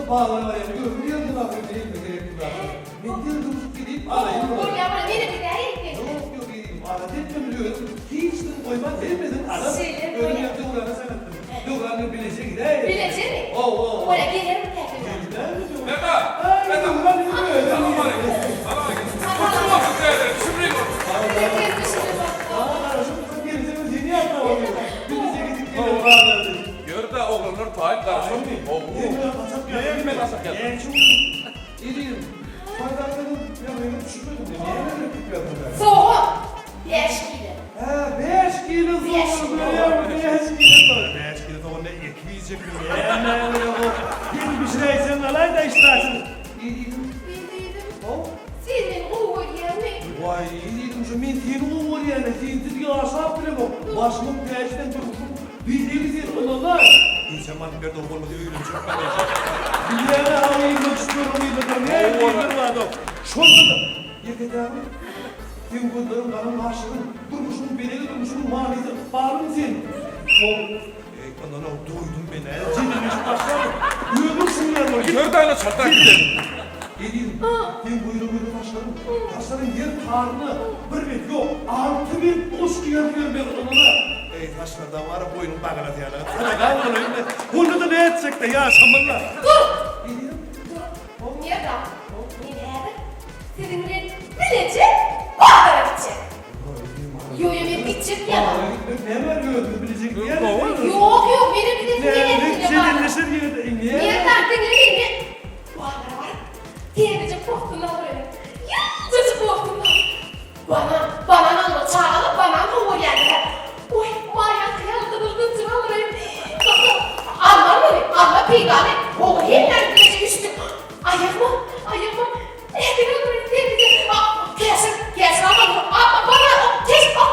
bağlar var yani. Görmüyor musun abi? Benim de gerekli var. Ben yıldız gidip arayayım. Oğlum ya bana benim bir daha yetmedi. Yok gideyim. Aradım biliyorum. Hiç de koyma vermedin. Adam böyle yaptı uğrana sen attın. Yok anne bilece gider. Bilece mi? Oo. Oraya gelirim tekrar. Gider mi? Meta! Ay ulan ne böyle? Selam aleyküm. Selam aleyküm. Oturma kutlayalım. Şükrü var. Gör de oğlanlar tayin karışım. Oğlum. Ben asak geldim. Soğuk. 5 kilo. 5 kilo soğuk böyle 5 kilo soğuk. 5 kilo soğuk ne 200 kilo. Yani bir şey sen alay da istersin. Bildim. Senin oğul yani. Vay iyiydim şu men seni olur yani. Sen diye aşağı bile bu. Başımın peşinden durmuşum. Bildiğiniz yer olanlar. İnsan madem bir de olmadı öyle çok ben yaşadım. Bir yere havayı göçtürüyorum uyuduğum. Ne bildir var adam. Şurada da. Yeket abi. Sen gözlerim kanım başladın. Durmuşum beleli durmuşum manisi. Bağırım sen. Ondan doydum beni. Cennemiş başlarım. Yürüdürsün ya doğru. Gör de ana çatlak gidelim. Edeyim. Ben buyruğumu taşlarım. Taşların yer karnı. Bir met yok. 6000 kuş giyemiyorum ben onuna. Ey taşlardan var boynum bağına diyana. Sana kalmalıyım ben. Bunu da ne etsek de ya şamanla. Dur. Edeyim. Niye da? Ne nerede? Seninle bilece bağlara gidecek. Yo yo ben gidecek ya. Ne var gördün bilecek yer mi? Yok benim bir de Ne niye çelinleşir yerde. niye taktın ne? Bağlara var. Diğerice korktular oraya. Yıldızı korktular. Bana nanla çağırıp bana nanla geldiler. Oy bayağı kıyaldı buldum sıra oraya. Anla peygamber. O hemen bilece üstü. Ayırma. Ehlimin oraya diğerice. Kesin ama bana kes bak.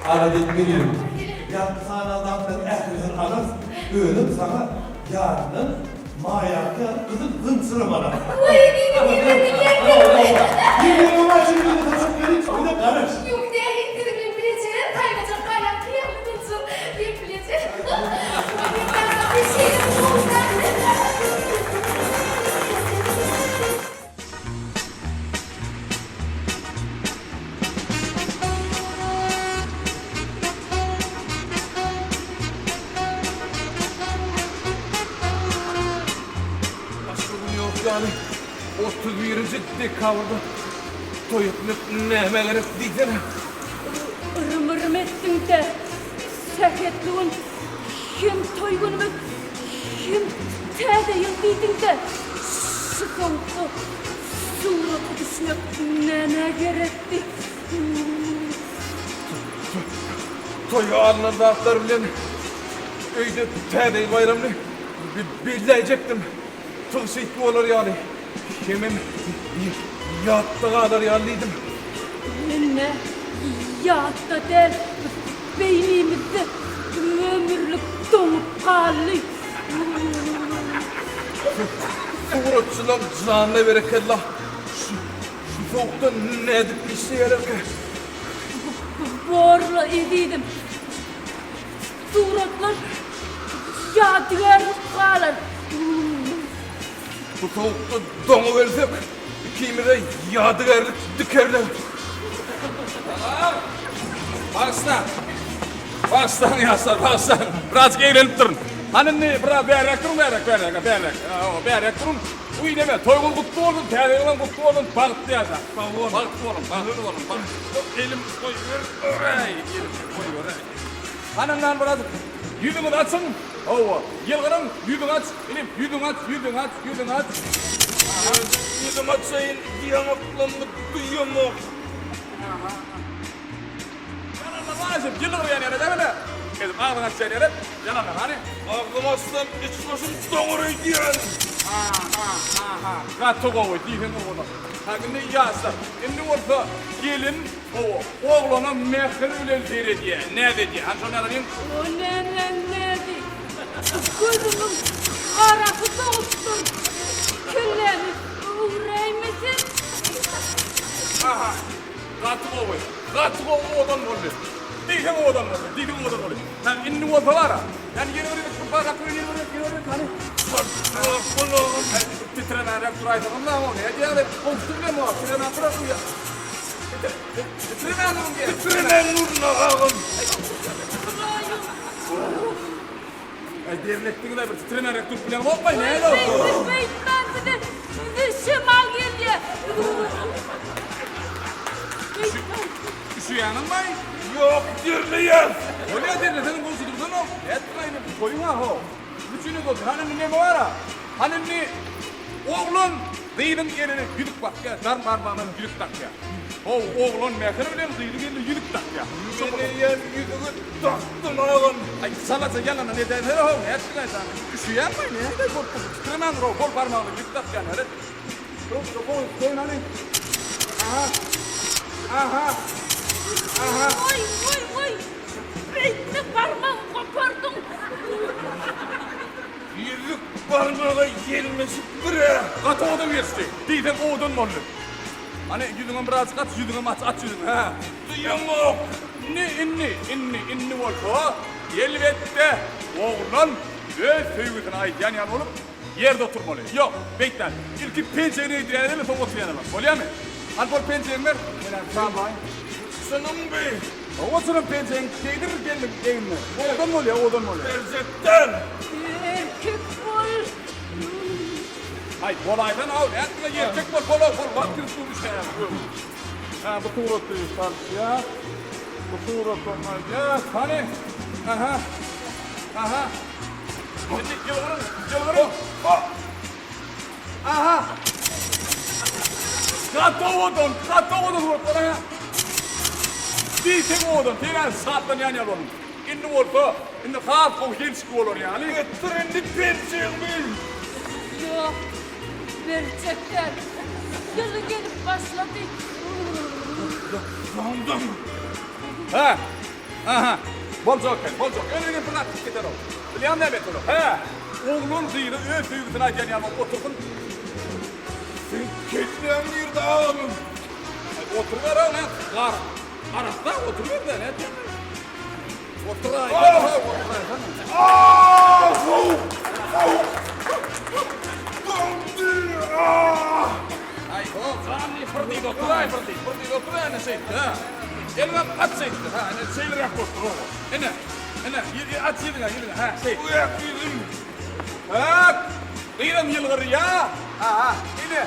Aradık biliyorum. Ya sana adamdan ehlimin anas. Ölüm sana yarının mayakı kızın hınsırı bana. Ay bilmiyorum. Bilmiyorum ama şimdi bir de taşıp verip bir de karış. Yok değil, dedim bileceğim. Kaybedecek kaynak kıyamınsın. Bir bileceğim. Ben bir şey yapacağım. Başlığım yok yani. 31. dekabrda toyutluk nemeler diyeceğim. Irım ettin de sehetliğin kim toygununu kim tedeyin deydin de sıkıntı suratı düşünüp ne gerekti. Toyu anında atlar bilen öyde tedey bayramını bileyecektim. Tılsıytlı olur yani. Kemim yattı kadar yalıydım. Ne yatta del beynimizde ömürlük donup kaldı. Uğraşçılar canına berekallah. Şu soğukta ne edip bir şey yarar ki? Borla ediydim. Suratlar yadigarlık kalır. Bu soğukta donu versek ikimize yadigarlık dikerler. Baştan yaslar, baştan. Biraz eğlenip durun. Hani ne, biraz berek durun, berek durun. Uy deme, toygun kutlu olun, tereylan kutlu olun, bağıtlı yazar. Bağıtlı olun. Elim koyuyor, elim koyuyor. Hanımdan biraz yüzünü açsın. Ova, yılgırın, yüzünü aç, elif, yüzünü aç. Yüzünü açayın, yanaklarını duyuyor. Yanarlar yılgır yani, değil mi? Kedim ağzını aç yani, yanarlar hani. Ağzım açsam, iç başım doğruyu diyen. Katı kovu, diyen kovu. Hakkında yazsa, şimdi orada gelin, oğlana mehir öyle diye. Ne dedi? Hani sonra arayayım. O ne dedi? Gözümün karası dolsun. Küllerini uğraymasın. Katı kovu odan oldu. Diyeceğim o adam oluyor. Diyeceğim o adam oluyor. Ha, inni olsa var ha. Yani yeni oraya bir bak akıyor, yeni oraya hani. Titremen reaktör aytalım da ama ne yani konuşturuyor mu? Titremen bırakıyor. Titremen nurun diye. Titremen nurun ağam. Ay devletliğine de bir titremen reaktör falan olmayın. Ne öyle oldu? Ben bir de şımal geliyor. Şu yanın mı? Yok dirliyem. Öyle derler senin konuşturduğun o. Etmeyin bu koyun ha o. Bütünü koydun. Hani ne var ha? Hani ne? Oğlun Zeytin elini yüdük bak ya. Dar parmağına yüdük tak ya. O oğlun mekana bile Zeytin elini yüdük tak ya. Meneyem yüdüğü taktım ağam. Ay salata yalan ne derler o? Ne ettiler sana? Şu yan mı ne? Ne korktu? Titremen ro kol parmağını yüdük tak ya. Hadi. Dur koyun hani. Aha. Aha. Aha. Oy. Ben parmağımı kopardum. Yüzük parmağı gelmesi bre. Kat odun versin. Diyden odun mollu. Hani yüzüne biraz kat, yüzüne aç yüzüne. Ha. Duyamam. İnni olsa elbette oğlan öz sevgisine ait yan yana olup yerde oturmalı. Yok, bekler. İlki pencereyi diyelim, sonra oturayalım. Oluyor mu? Al bol pencereyi ver. Tamam. Sanım bey. Oturun pencereyi değdirir gelin evine. Odan mı oluyor, odan mı oluyor? Erzetten. Erkek ol. Ay, kolaydan al. Erkekle yerkek var, kolay. Vaktin sürmüş ya. Ha, bu tuğra oturuyor ya. Bu tuğra oturmaz ya. Hani? Aha. Şimdi yılgırın. Aha. Katta odun var bana. Bir tek odun, diğer saatten yan yan olun. İnni olsa, inni kağıt kovu gençlik olur yani. Getirendi penceremi. Yok. Gerçekten. Yılı gelip başladı. Yandım. Ha. Aha. Bol çok. Önüne fırlat gider o. Biliyor ne bet olur? Ha. Oğlun zıyırı öz büyüğüsüne yan yan otursun. Sen ketleyen bir dağım. Oturuyor o ne? Kar. Arasında oturuyor da ne? Oturuyor. Ay o zanni fırdi oturuyor ne şey ha. Elime at şey ha ne şeyler yapıyor o. Ene at yedin ha şey. Uyak yüzüm. Ha. Kıyırım yılgır ya. Ha. İne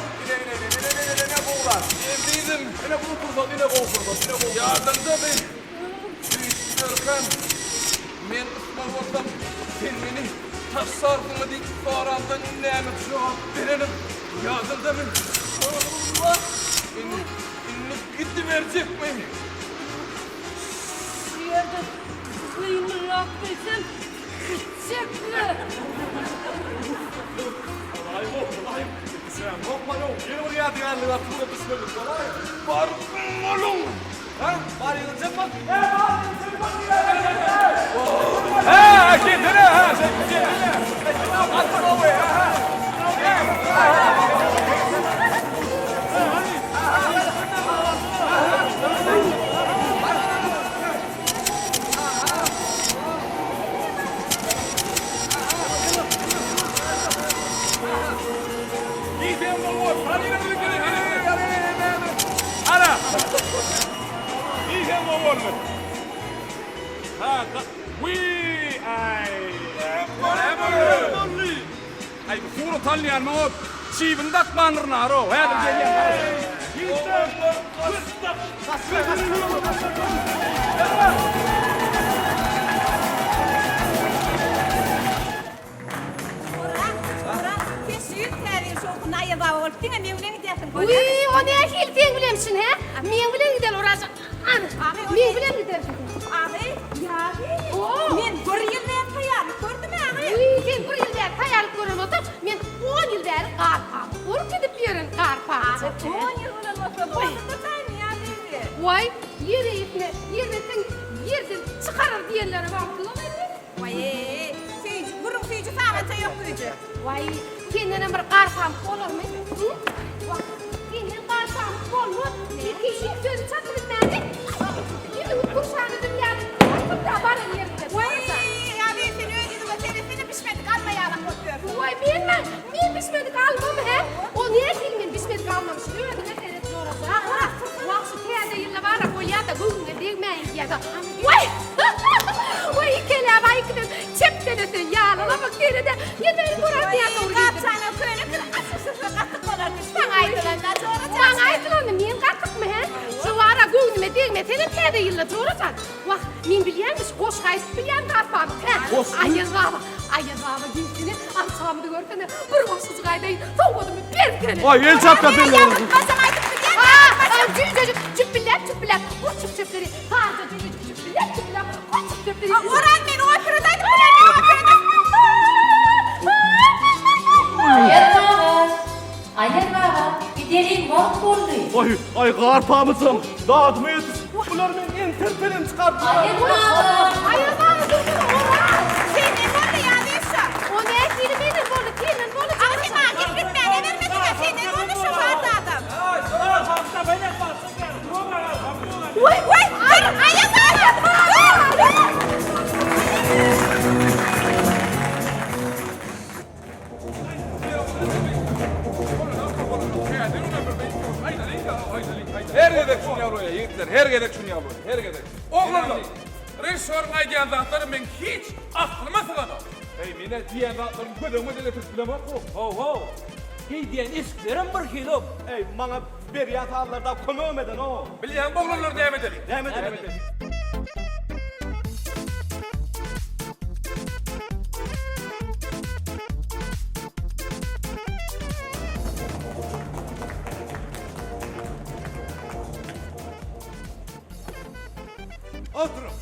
boğular. Yedim. İne bunu kurdu. Yardımda ben. Görkem. Men ısmarladım. Sen beni tasarrufunu dik sorandan neymek cevap verelim. Yardımda ben. Allah. İnip gitti verecek mi? Şu yerde kıyımlırak desem gidecek mi? Ay. Sen korkma lan. Yine oraya diyarlı atımda düşmedik. Var oğlum. Ha? Var yılacak mı? Ha, kendine ha. Sen kendine. Atma o be ha. Gidin baba. Hadi Ana. Gidin baba. Ha, ay bu suru tanlayan mı o? Çiğbindak manırına aro. Hadi gel. Uy, o ne hilten bilemsin he? Men bilen gider orası. Men bilen gider. Abi, ya Oo. men bir yıldan hayal gördüm abi. Uy, sen bir yılda hayal görün otur. Men 10 yılda qarpam. Vurup gidip yerin qarpam. 10 yıl olan oturdu. Tutayım ya dedi. Vay, yerden çıkarır diyenlere baktılar mı? Vay, füyücü, burun füyücü falan yok füyücü. Vay, kendine bir qarpam olur mu? Hı? Vay, kendine qarpam olur. Bir kişi sözü çatırın beni. Yürü, kurşanı dünyanın da. Vay! Vay ikele vay ikele. Çepten ötün yağlana bak geri de. Yeter kuran diye doğru gidiyor. Kapsana köyünü kır asılsızlık attık olar. Bana aytılanlar doğru. Bana aytılanlar men kattık mı he? Şu ara göğnüme değme senin tede yılla doğrucan. Vah min bilyenmiş koş kayıp bilyen katmadı he. Ayır baba. Ayır baba ginsini akşamını görkene bir hoşsuz kaydayın. Soğudu mu bir tane. Ay el çapta Yavrum kazan aydık bilyen. Cübbiler. O çüpleri. Taze cübbiler. O çüpleri. Orhan beni operadaydık bilyen. Ayır baba, bir derin bak borluyor. Ay karpağımızım. Dağıtma yetiş. Bunlar beni en terpelim çıkarttı. Ayır baba. Ayır baba dur Orhan. Sen ne oldu ya Neyse? O ne ettiğini benim bolu. Akşama git gitmeye ne vermedin ya sen ne oldu şu vardı adam? Vay ayıp Her gedek şun yavruya yiğitler, her gedek şun yavruya, her gedek. Oğlum, reşormay diyen zatları men hiç aklıma sığmadı. Hey, mine diyen zatlarım ködümü dele tüsbilemem o. Ho. Hey diyen iskilerim bir kilom. Ey bana bir yatağlarda kömömeden o. Bilyen boğulurlar devam edelim. Devam edelim. Oturun.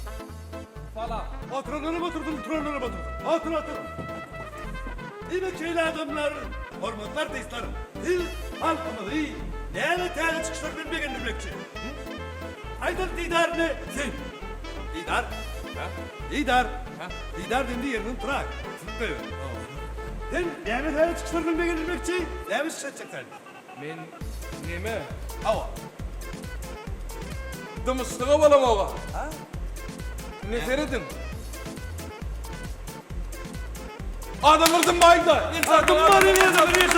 Falan. Oturun. Otur. İyi şeyli adamlar, hormonlar deistler. Dil halkımız iyi. Değerli değerli çıkışlar bilmegen demekçi. Haydar Didar ne? Sen. Didar. Ha? Didar. Ha? Didar dendi yerinin turak. Tutmuyor. Sen değerli değerli çıkışlar bilmegen demekçi. Değerli çıkışlar. Men neme? Hava. Dımıstığa balam oğa. Ha? Ne seredin? Adamlardan bayda. İnsan Adamlar adamlar yine de bir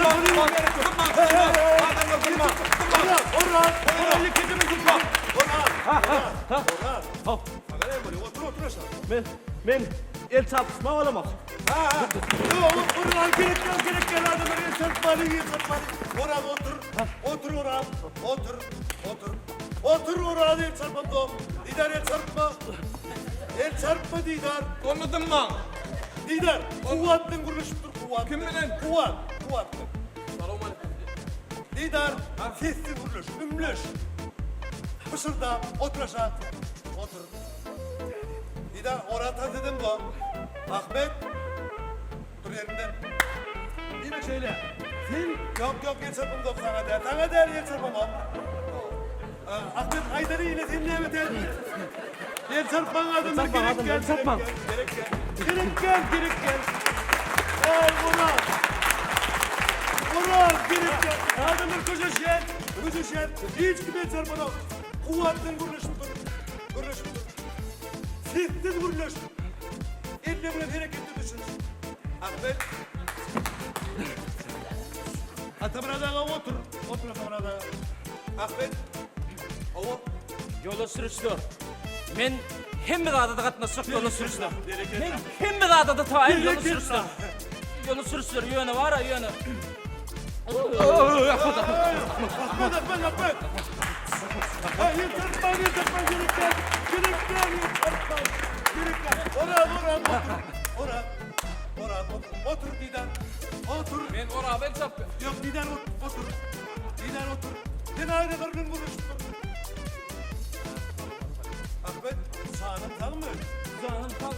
Men el çarpışma olamaz. Orhan gerekler adamlar el çarpmalı. Orhan otur Orhan el çarpma. Didar el çarpma. El çarpma Didar. Anladın mı? Didar kuvvetin kuruluşudur kuvvet. Kim bilen? Kuvvet. Selam aleyküm. Didar sesli kuruluş, ümlüş. Fısılda, otur aşağı. Otur. Didar orata dedim bu. Ahmet. Dur yerinden. Yine şöyle. Sen yok yer çarpım yok sana der. Sana der yer çarpım yok. Ahmet Haydar'ı yine seninle evet der. Yer çarpman adımlar gerek gel. Gerek gel. Al Murat. Gerek gel. Adamlar koca şer. Hiç kime çarpmadan. Kuvvetten kuruluşudur. Sessiz kuruluş. Elle buna hareketli düşün. Ahmet. Atamradağa otur. Otur Atamradağa. Ahmet. Oğul. Yolu sürüştü. Men hem bir adada katnaşık yolu sürüştü. Men hem bir adada tayin yolu sürüştü. Yolu sürüştü. Yönü var ya yönü. Ahmet. Yetertman gerek gel. Orhan otur Didar. Otur. Men oraya ben çarpı. Yok Didar otur. Sen ayrılarının vuruştur. Ahmet sağının tanımıyor. Canım kal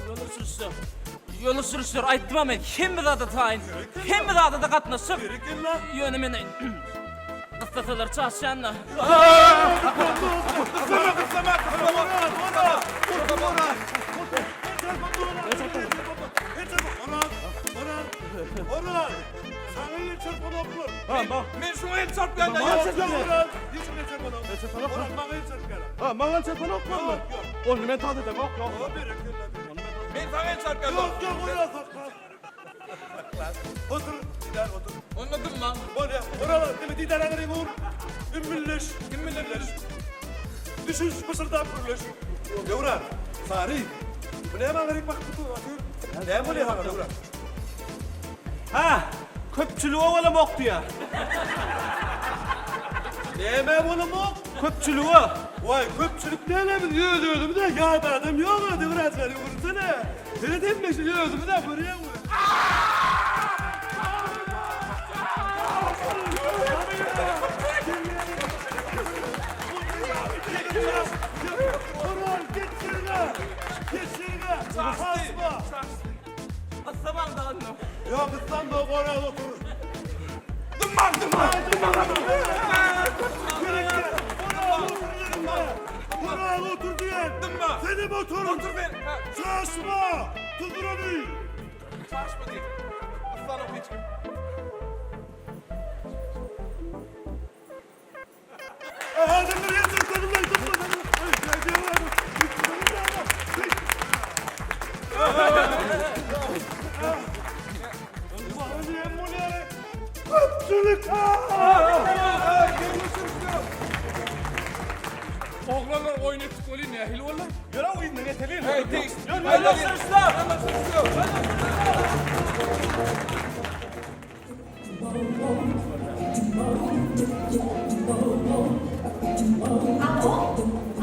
yolu sürüştü. Ayttıma men hem bir adada tayin. Hem bir adada katnaşık. Gerek gel lan. Yönü meni kıstatalar çarşanla. Orhan! Sana yer çarpmadan bulur. Men şuna el çarpıyan da Orhan! yok. Hiç yer çarpmadan. Orhan bana yer çarpmadan. Ha, mangal çarpan yok mu? Yok. Onu men tadı da yok. O bereketler. Men sana el çarpıyan da Yok Orhan saklan. Otur Didar otur. Anladın mı? Orhan değil mi Didar ağrıyım uğur. Ümmülleş. Düşüş Mısır'dan kuruluş. Devran, Sarı. Bu ne hemen verip bak kutu atıyor. Ne böyle hemen Devran? Ha, köpçülüğü oğlum oktu ya. Ne hemen bunu mu? Köpçülüğü. Vay köpçülük ne ne mi? Yürüdüm de ya adam yok mu? Devran seni vursana. Seni demiş yürüdüm de buraya mı? Orhan git şuraya. Git şuraya. Basma. Asaman da annem. Ya kızdan da oraya otur. Dımmar. Oraya otur diyen. Dımmar. Senin motorun. Otur ben. Şaşma. Tutur onu. Çarşma değil. Aslanım hiç. Hadi buraya tut. Tanımlar tutma. Oğlanlar oynayıp golü ne ahil valla? Yara oyundan yetelim. Hey değil. Yönü sürüşler.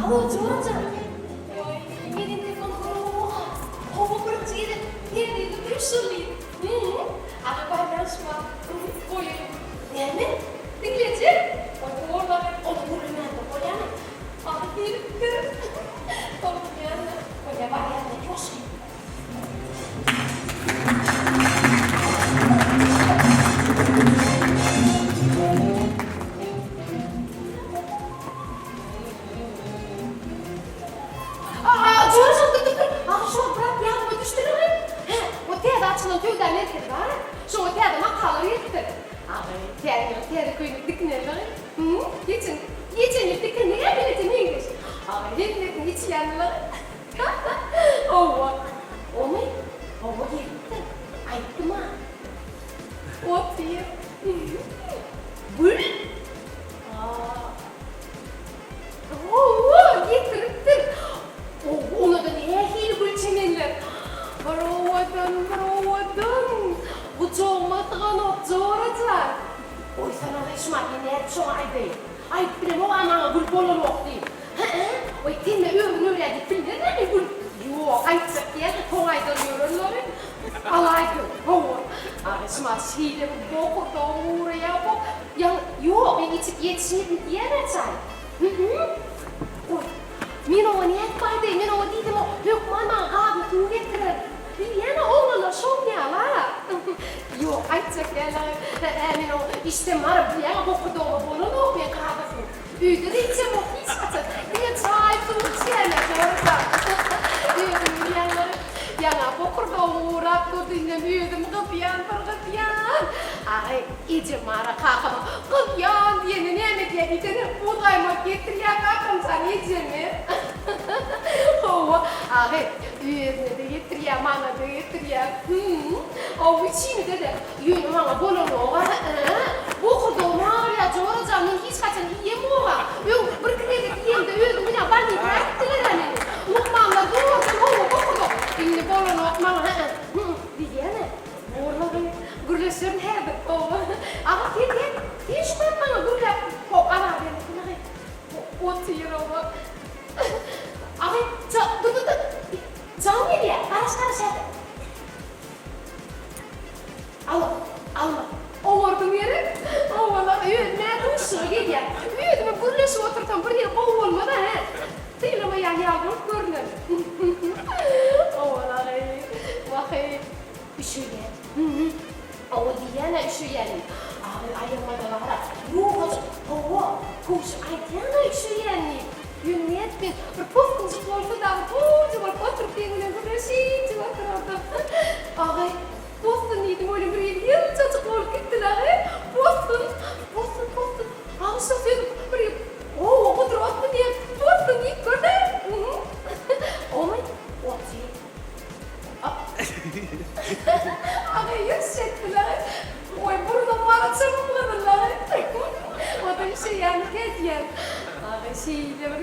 Alo, Georgia. Oj, är det inte från Roma? På tiden, det är lite bruselig. Alla bara ganska. Oj, nej men, det glädjer. Och det var bara, och det borde man inte på gärna. Ja, det är kul. Kom igen. Och jag bara gärna krossig.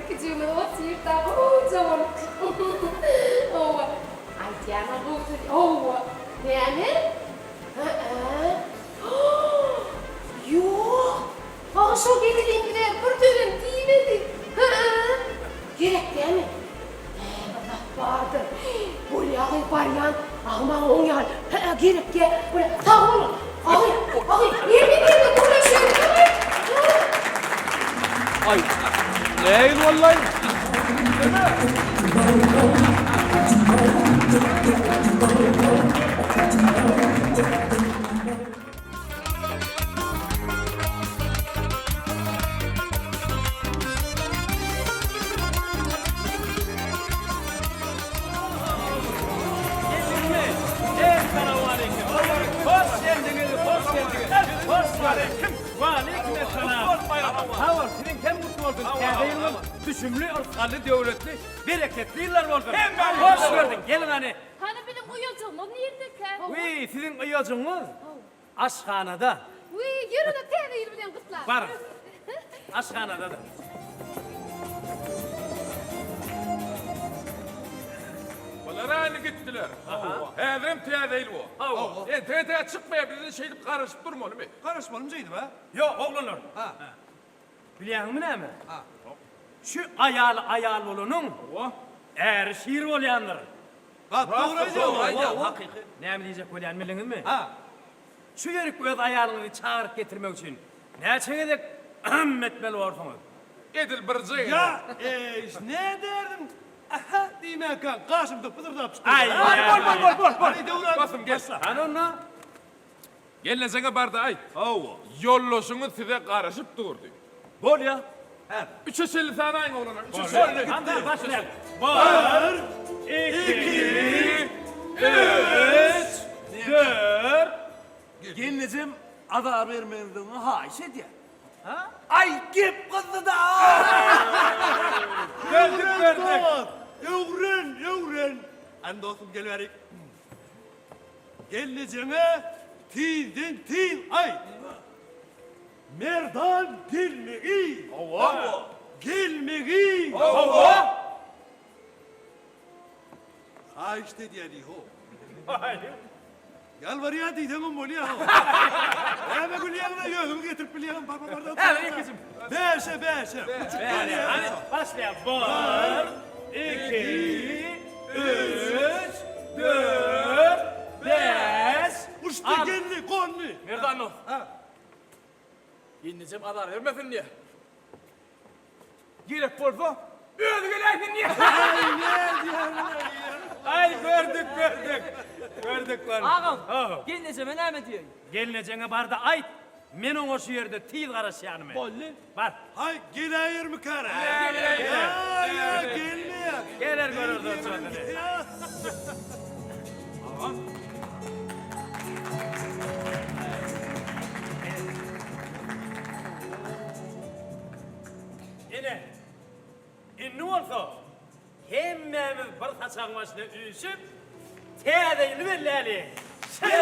Kızımın o sihirden kocaman. Ova. Ay canım bu. Ova. Ne mi? Yok. Akşa geldiğimde bir dönem değildi. Gerek değil mi? Allah vardır. Böyle ağır baryan, ağman on yan. Gerek gel. Böyle sağ olun. Ağır. Yemin ederim böyle şey. Ay. Neyin vallahi? Düşümlü, arkalı, devletli, bereketli yıllar oldu. Hoş geldin, gelin hani. Hani benim uyucumuz neredeki? Uy, sizin uyucunuz aşkhanada. Uy, yürü de tevhid bilen kızlar. Var. Aşkhanada da. Bunlar aynı gittiler. Hem tüya değil bu. Tüya çıkmayabilir, şey karışıp durma oğlum. Karışmalımcıydı be. Yok oğlunlar. Biliyor musun ne mi? Şu ayal olunun eğer şiir olayanlar. Bak doğrayacağım. Hakiki. Ne mi diyecek olayan biliniz mi? Şu yörük öz ayalını çağırıp getirmek için ne çekedek etmeli ortamı. Edil bırcı. Ya ne derdim? Aha diyeyim kan. Karşımda pıtırdap çıkıyor. Ay, bol. Hadi devran. Basın gel. Hani onunla? Gelin sana barda ay. Yolloşunu size karışıp durdu. Bol ya. Üçe selli sana aynı olana. Üçe Hadi selli. başlayalım. İki. 3, 4. Gelinizim ada vermediğini haşet ya. Ay gip kızı da. Gördük. Evren. Hani dostum gel verik. Gelineceğime til ay. Merdan gelmeyi. Gelmeyi. Ha işte diyeni ho. Yalvarıya diyeceğim bunu ya. Ya ben yanına yolunu getirip biliyorum. Evet ikizim. Beşe. Hadi başlayalım. 1, 2, 3, 4, 5. Usta geldi konu. Nereden o? Yeneceğim adar vermesin diye. Girek bolsa. Öldü geleydin diye. Ay gördük. Ağam, gelineceğime ne mi diyorsun? Gelineceğine barda ait. Men o şu yerde til karası yanıma. Bolli. Var. Hay gelir mi kara? Gelir. Ya gelmiyor. Gelir görürdün kendini. Ya. Yine. Ne olsa hemmemiz bir taşan başına üyüşüp teğdeğini belli. Şöyle